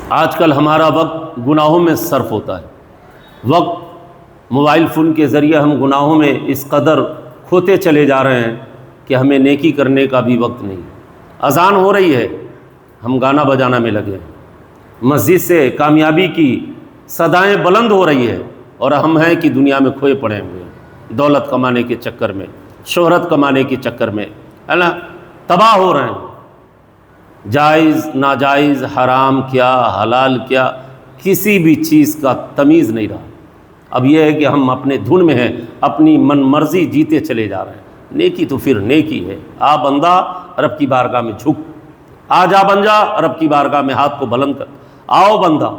آج کل ہمارا وقت گناہوں میں صرف ہوتا ہے. وقت موبائل فون کے ذریعے ہم گناہوں میں اس قدر کھوتے چلے جا رہے ہیں کہ ہمیں نیکی کرنے کا بھی وقت نہیں. اذان ہو رہی ہے، ہم گانا بجانا میں لگے ہیں. مسجد سے کامیابی کی صدائیں بلند ہو رہی ہے اور ہم ہیں کہ دنیا میں کھوئے پڑے ہوئے ہیں، دولت کمانے کے چکر میں، شہرت کمانے کے چکر میں، ہے نا، تباہ ہو رہے ہیں. جائز ناجائز، حرام کیا حلال کیا، کسی بھی چیز کا تمیز نہیں رہا. اب یہ ہے کہ ہم اپنے دھن میں ہیں، اپنی من مرضی جیتے چلے جا رہے ہیں. نیکی تو پھر نیکی ہے. آ بندہ رب کی بارگاہ میں جھک، آ جا بن جا رب کی بارگاہ میں ہاتھ کو بلند کر. آؤ بندہ،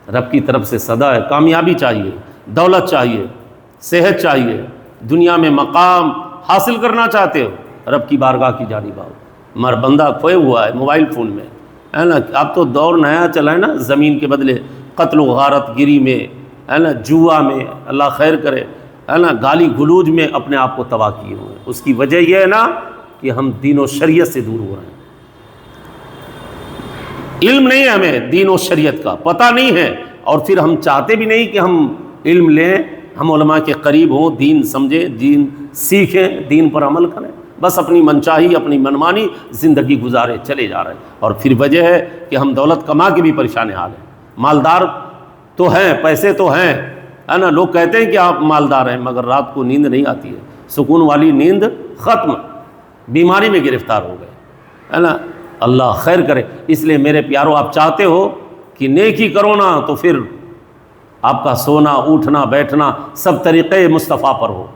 رب کی طرف سے صدا ہے. کامیابی چاہیے، دولت چاہیے، صحت چاہیے، دنیا میں مقام حاصل کرنا چاہتے ہو، رب کی بارگاہ کی جانب آؤ. مر بندہ کھوئے ہوا ہے موبائل فون میں، ہے نا. اب تو دور نیا چلا ہے نا، زمین کے بدلے قتل و غارت گیری میں، ہے نا، جوا میں، اللہ خیر کرے، ہے نا، گالی گلوج میں اپنے آپ کو تباہ کیے ہوئے ہیں. اس کی وجہ یہ ہے نا کہ ہم دین و شریعت سے دور ہو رہے ہیں. علم نہیں ہے ہمیں دین و شریعت کا، پتہ نہیں ہے، اور پھر ہم چاہتے بھی نہیں کہ ہم علم لیں، ہم علماء کے قریب ہوں، دین سمجھیں، دین سیکھیں، دین پر عمل کریں. بس اپنی منچاہی، اپنی منمانی زندگی گزارے چلے جا رہے ہیں. اور پھر وجہ ہے کہ ہم دولت کما کے بھی پریشان حال ہیں. مالدار تو ہیں، پیسے تو ہیں، ہے نا، لوگ کہتے ہیں کہ آپ مالدار ہیں، مگر رات کو نیند نہیں آتی ہے، سکون والی نیند ختم، بیماری میں گرفتار ہو گئے، ہے نا. اللہ خیر کرے. اس لیے میرے پیارو، آپ چاہتے ہو کہ نیکی کرو نا، تو پھر آپ کا سونا اٹھنا بیٹھنا سب طریقے مصطفیٰ پر ہو،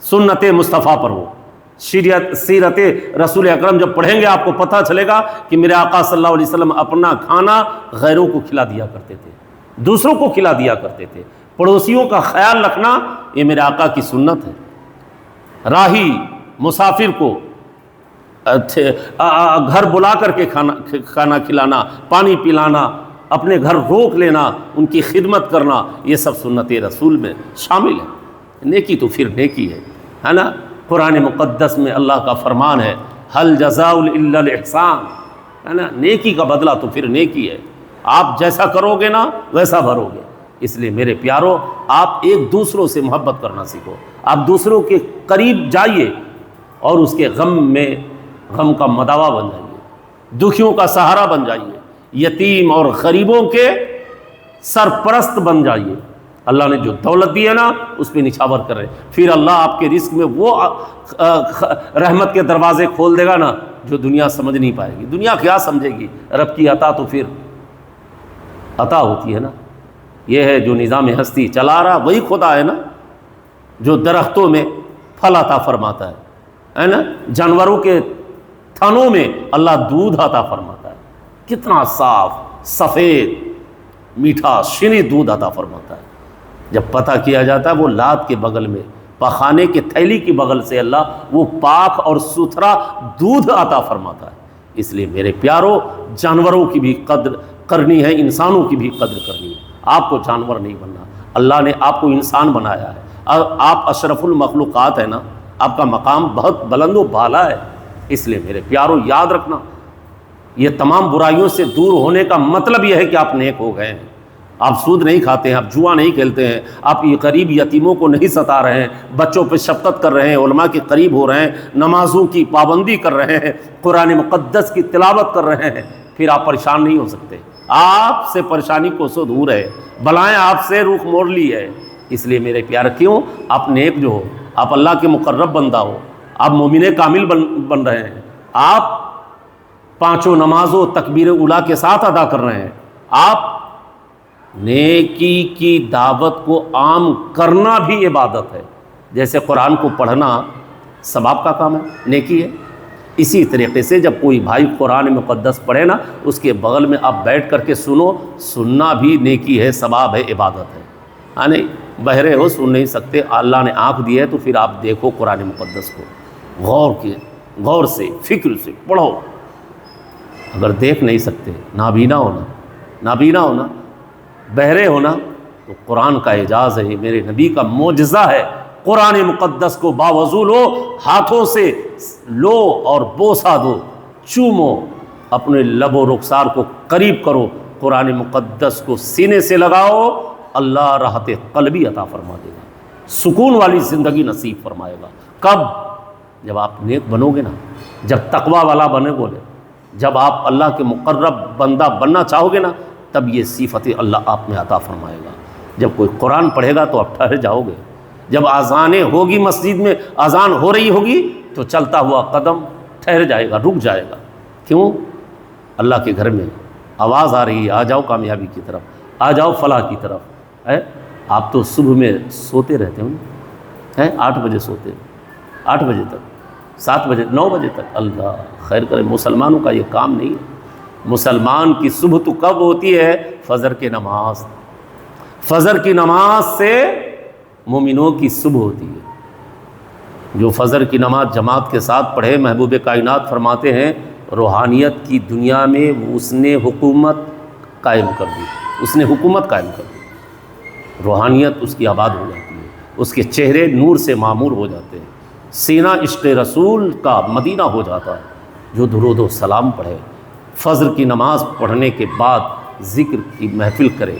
سنت مصطفیٰ پر ہو. سیرت رسول اکرم جب پڑھیں گے آپ کو پتہ چلے گا کہ میرے آقا صلی اللہ علیہ وسلم اپنا کھانا غیروں کو کھلا دیا کرتے تھے، دوسروں کو کھلا دیا کرتے تھے. پڑوسیوں کا خیال رکھنا یہ میرے آقا کی سنت ہے. راہی مسافر کو گھر بلا کر کے کھانا کھلانا، پانی پلانا، اپنے گھر روک لینا، ان کی خدمت کرنا، یہ سب سنت رسول میں شامل ہے. نیکی تو پھر نیکی ہے نا. قرآن مقدس میں اللہ کا فرمان ہے، حل جزاء الا الاحسان، ہے نا. نیکی کا بدلہ تو پھر نیکی ہے. آپ جیسا کرو گے نا ویسا بھرو گے. اس لیے میرے پیارو، آپ ایک دوسروں سے محبت کرنا سیکھو. آپ دوسروں کے قریب جائیے اور اس کے غم کا مداوا بن جائیے، دکھیوں کا سہارا بن جائیے، یتیم اور غریبوں کے سرپرست بن جائیے. اللہ نے جو دولت دی ہے نا اس پہ نچھاور کر رہے. پھر اللہ آپ کے رزق میں وہ رحمت کے دروازے کھول دے گا نا جو دنیا سمجھ نہیں پائے گی. دنیا کیا سمجھے گی؟ رب کی عطا تو پھر عطا ہوتی ہے نا. یہ ہے جو نظام ہستی چلا رہا وہی خدا ہے نا، جو درختوں میں پھل عطا فرماتا ہے نا. جانوروں کے تھنوں میں اللہ دودھ عطا فرماتا ہے. کتنا صاف سفید میٹھا شیریں دودھ عطا فرماتا ہے. جب پتہ کیا جاتا ہے وہ لات کے بغل میں، پخانے کے تھیلی کی بغل سے اللہ وہ پاک اور ستھرا دودھ عطا فرماتا ہے. اس لیے میرے پیارو، جانوروں کی بھی قدر کرنی ہے، انسانوں کی بھی قدر کرنی ہے. آپ کو جانور نہیں بننا، اللہ نے آپ کو انسان بنایا ہے. آپ اشرف المخلوقات ہیں نا، آپ کا مقام بہت بلند و بالا ہے. اس لیے میرے پیارو یاد رکھنا، یہ تمام برائیوں سے دور ہونے کا مطلب یہ ہے کہ آپ نیک ہو گئے ہیں. آپ سود نہیں کھاتے ہیں، آپ جوا نہیں کھیلتے ہیں، آپ غریب یتیموں کو نہیں ستا رہے ہیں، بچوں پہ شفقت کر رہے ہیں، علماء کے قریب ہو رہے ہیں، نمازوں کی پابندی کر رہے ہیں، قرآن مقدس کی تلاوت کر رہے ہیں. پھر آپ پریشان نہیں ہو سکتے. آپ سے پریشانی کو سو دور ہے، بلائیں آپ سے رخ موڑ لی ہے. اس لیے میرے پیارے، کیوں آپ نیک جو ہو، آپ اللہ کے مقرب بندہ ہو، آپ مومن کامل بن رہے ہیں، آپ پانچوں نمازوں تکبیر اولیٰ کے ساتھ ادا کر رہے ہیں، آپ نیکی کی دعوت کو عام کرنا بھی عبادت ہے. جیسے قرآن کو پڑھنا ثواب کا کام ہے، نیکی ہے. اسی طریقے سے جب کوئی بھائی قرآن مقدس پڑھے نا، اس کے بغل میں آپ بیٹھ کر کے سنو، سننا بھی نیکی ہے، ثواب ہے، عبادت ہے. ہاں نہیں بہرے ہو، سن نہیں سکتے، اللہ نے آنکھ دی ہے تو پھر آپ دیکھو قرآن مقدس کو، غور سے فکر سے پڑھو. اگر دیکھ نہیں سکتے، نابینا ہونا بہرے ہونا، تو قرآن کا اعجاز ہے، میرے نبی کا معجزہ ہے. قرآن مقدس کو باوضو لو، ہاتھوں سے لو اور بوسہ دو، چومو، اپنے لب و رخسار کو قریب کرو، قرآن مقدس کو سینے سے لگاؤ، اللہ راحت قلبی عطا فرما دے گا، سکون والی زندگی نصیب فرمائے گا۔ کب؟ جب آپ نیک بنو گے نا، جب تقوی والا بنے گے، جب آپ اللہ کے مقرب بندہ بننا چاہو گے نا، تب یہ صفت اللہ آپ میں عطا فرمائے گا۔ جب کوئی قرآن پڑھے گا تو آپ ٹھہر جاؤ گے، جب اذانیں ہوگی، مسجد میں اذان ہو رہی ہوگی تو چلتا ہوا قدم ٹھہر جائے گا، رک جائے گا۔ کیوں؟ اللہ کے گھر میں آواز آ رہی ہے، آ جاؤ کامیابی کی طرف، آ جاؤ فلاح کی طرف۔ آپ تو صبح میں سوتے رہتے ہوں، 8 بجے سوتے، 8 بجے تک، 7 بجے، 9 بجے تک۔ اللہ خیر کرے، مسلمانوں کا یہ کام نہیں ہے۔ مسلمان کی صبح تو کب ہوتی ہے؟ فجر کی نماز، فجر کی نماز سے مومنوں کی صبح ہوتی ہے۔ جو فجر کی نماز جماعت کے ساتھ پڑھے، محبوب کائنات فرماتے ہیں روحانیت کی دنیا میں اس نے حکومت قائم کر دی، اس نے حکومت قائم کر دی، روحانیت اس کی آباد ہو جاتی ہے، اس کے چہرے نور سے معمور ہو جاتے ہیں، سینہ عشق رسول کا مدینہ ہو جاتا ہے۔ جو درود و سلام پڑھے، فجر کی نماز پڑھنے کے بعد ذکر کی محفل کرے،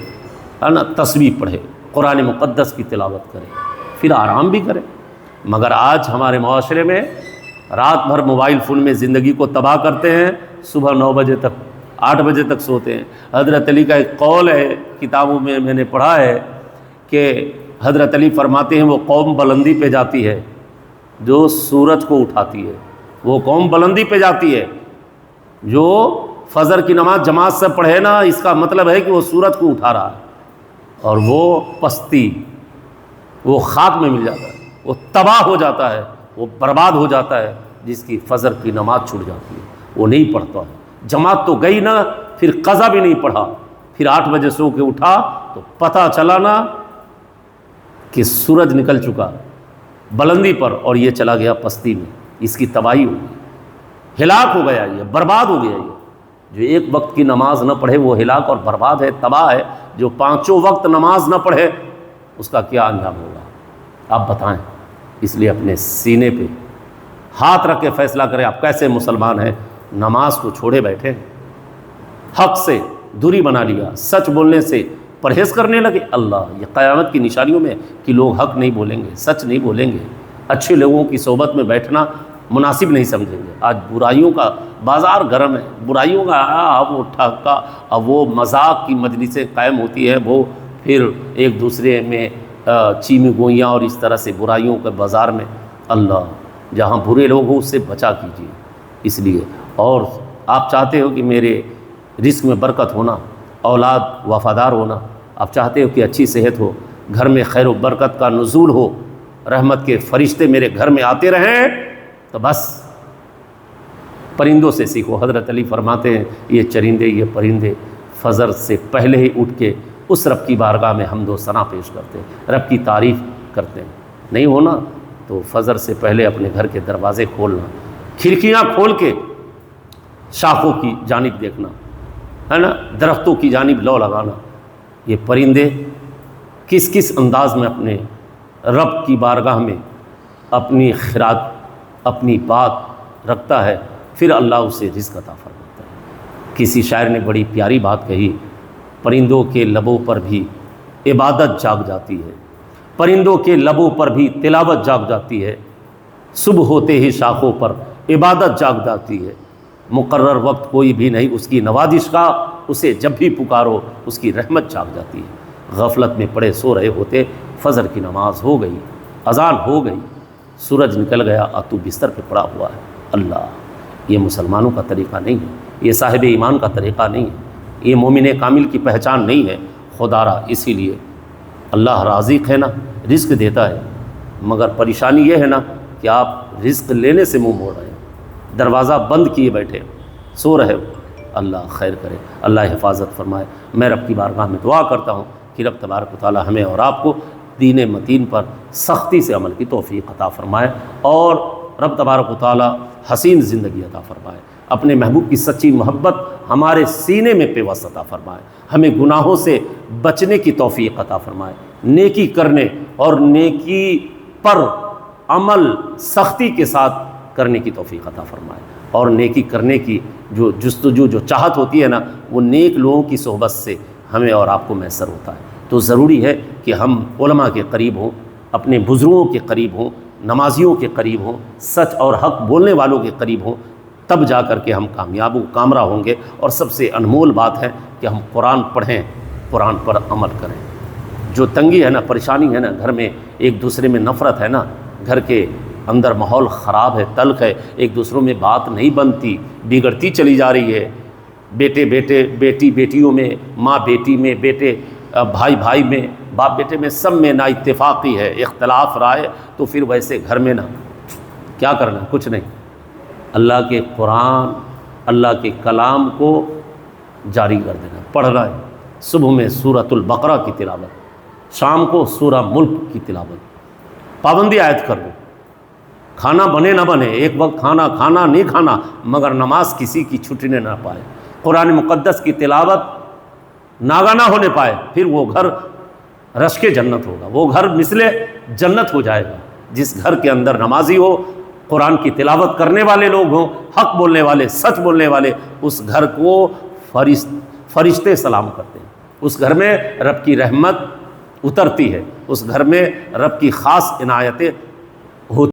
ہے نا، تسبیح پڑھے، قرآن مقدس کی تلاوت کرے، پھر آرام بھی کرے۔ مگر آج ہمارے معاشرے میں رات بھر موبائل فون میں زندگی کو تباہ کرتے ہیں، صبح 9 بجے تک، 8 بجے تک سوتے ہیں۔ حضرت علی کا ایک قول ہے، کتابوں میں نے پڑھا ہے کہ حضرت علی فرماتے ہیں وہ قوم بلندی پہ جاتی ہے جو سورج کو اٹھاتی ہے، وہ قوم بلندی پہ جاتی ہے جو فجر کی نماز جماعت سے پڑھے نا، اس کا مطلب ہے کہ وہ سورج کو اٹھا رہا ہے، اور وہ پستی، وہ خاک میں مل جاتا ہے، وہ تباہ ہو جاتا ہے، وہ برباد ہو جاتا ہے جس کی فجر کی نماز چھوٹ جاتی ہے، وہ نہیں پڑھتا ہے۔ جماعت تو گئی نا، پھر قضا بھی نہیں پڑھا، پھر 8 بجے سو کے اٹھا تو پتہ چلا نا کہ سورج نکل چکا بلندی پر اور یہ چلا گیا پستی میں، اس کی تباہی ہو گئی، ہلاک ہو گیا، یہ برباد ہو گیا۔ یہ جو ایک وقت کی نماز نہ پڑھے وہ ہلاک اور برباد ہے، تباہ ہے۔ جو 5 وقت نماز نہ پڑھے اس کا کیا انجام ہوگا آپ بتائیں۔ اس لیے اپنے سینے پہ ہاتھ رکھ کے فیصلہ کریں آپ کیسے مسلمان ہیں۔ نماز کو چھوڑے بیٹھے، حق سے دوری بنا لیا، سچ بولنے سے پرہیز کرنے لگے۔ اللہ، یہ قیامت کی نشانیوں میں کہ لوگ حق نہیں بولیں گے، سچ نہیں بولیں گے، اچھے لوگوں کی صحبت میں بیٹھنا مناسب نہیں سمجھیں گے۔ آج برائیوں کا بازار گرم ہے، برائیوں کا وہ ٹھکا، اب وہ مذاق کی مجلسیں قائم ہوتی ہیں، وہ پھر ایک دوسرے میں چیمی گوئیاں اور اس طرح سے برائیوں کے بازار میں۔ اللہ، جہاں برے لوگ ہوں اس سے بچا کیجیے۔ اس لیے اور آپ چاہتے ہو کہ میرے رزق میں برکت ہونا، اولاد وفادار ہونا، آپ چاہتے ہو کہ اچھی صحت ہو، گھر میں خیر و برکت کا نزول ہو، رحمت کے فرشتے میرے گھر میں آتے رہیں، تو بس پرندوں سے سیکھو۔ حضرت علی فرماتے ہیں یہ چرندے، یہ پرندے فجر سے پہلے ہی اٹھ کے اس رب کی بارگاہ میں حمد و ثنا پیش کرتے ہیں، رب کی تعریف کرتے ہیں۔ نہیں ہونا تو فجر سے پہلے اپنے گھر کے دروازے کھولنا، کھڑکیاں کھول کے شاخوں کی جانب دیکھنا، ہے نا، درختوں کی جانب لو لگانا۔ یہ پرندے کس کس انداز میں اپنے رب کی بارگاہ میں اپنی خراج، اپنی بات رکھتا ہے، پھر اللہ اسے رزق عطا فرماتا ہے۔ کسی شاعر نے بڑی پیاری بات کہی، پرندوں کے لبوں پر بھی عبادت جاگ جاتی ہے، پرندوں کے لبوں پر بھی تلاوت جاگ جاتی ہے، صبح ہوتے ہی شاخوں پر عبادت جاگ جاتی ہے، مقرر وقت کوئی بھی نہیں اس کی نوازش کا، اسے جب بھی پکارو اس کی رحمت جاگ جاتی ہے۔ غفلت میں پڑے سو رہے ہوتے، فجر کی نماز ہو گئی، اذان ہو گئی، سورج نکل گیا اور تو بستر پہ پڑا ہوا ہے۔ اللہ، یہ مسلمانوں کا طریقہ نہیں ہے، یہ صاحب ایمان کا طریقہ نہیں ہے، یہ مومن کامل کی پہچان نہیں ہے۔ خدا را، اسی لیے اللہ رازق ہے نا، رزق دیتا ہے، مگر پریشانی یہ ہے نا کہ آپ رزق لینے سے منہ موڑ رہے ہیں، دروازہ بند کیے بیٹھے سو رہے ہو۔ اللہ خیر کرے، اللہ حفاظت فرمائے۔ میں رب کی بارگاہ میں دعا کرتا ہوں کہ رب تبارک و تعالی ہمیں اور آپ کو دین متین پر سختی سے عمل کی توفیق عطا فرمائے، اور رب تبارک و تعالی حسین زندگی عطا فرمائے، اپنے محبوب کی سچی محبت ہمارے سینے میں پیوست عطا فرمائے، ہمیں گناہوں سے بچنے کی توفیق عطا فرمائے، نیکی کرنے اور نیکی پر عمل سختی کے ساتھ کرنے کی توفیق عطا فرمائے۔ اور نیکی کرنے کی جو جستجو جو چاہت ہوتی ہے نا، وہ نیک لوگوں کی صحبت سے ہمیں اور آپ کو میسر ہوتا ہے۔ تو ضروری ہے کہ ہم علماء کے قریب ہوں، اپنے بزرگوں کے قریب ہوں، نمازیوں کے قریب ہوں، سچ اور حق بولنے والوں کے قریب ہوں، تب جا کر کے ہم کامیاب کامراں ہوں گے۔ اور سب سے انمول بات ہے کہ ہم قرآن پڑھیں، قرآن پر عمل کریں۔ جو تنگی ہے نا، پریشانی ہے نا، گھر میں ایک دوسرے میں نفرت ہے نا، گھر کے اندر ماحول خراب ہے، تلخ ہے، ایک دوسروں میں بات نہیں بنتی، بگڑتی چلی جا رہی ہے، بیٹے بیٹی بیٹیوں میں، ماں بیٹی میں، بیٹے بھائی بھائی میں، باپ بیٹے میں، سب میں نا اتفاقی ہے، اختلاف رائے، تو پھر ویسے گھر میں نا کیا کرنا، کچھ نہیں، اللہ کے قرآن، اللہ کے کلام کو جاری کر دینا، پڑھنا ہے۔ صبح میں سورۃ البقرہ کی تلاوت، شام کو سورہ ملک کی تلاوت، پابندی عائد کر دو۔ کھانا بنے نہ بنے، ایک وقت کھانا نہیں کھانا، مگر نماز کسی کی چھوٹنے نہ پائے، قرآن مقدس کی تلاوت ناگا نہ ہونے پائے، پھر وہ گھر رشک جنت ہوگا، وہ گھر مثل جنت ہو جائے گا۔ جس گھر کے اندر نمازی ہو، قرآن کی تلاوت کرنے والے لوگ ہوں، حق بولنے والے، سچ بولنے والے، اس گھر کو فرشتے سلام کرتے ہیں، اس گھر میں رب کی رحمت اترتی ہے، اس گھر میں رب کی خاص عنایتیں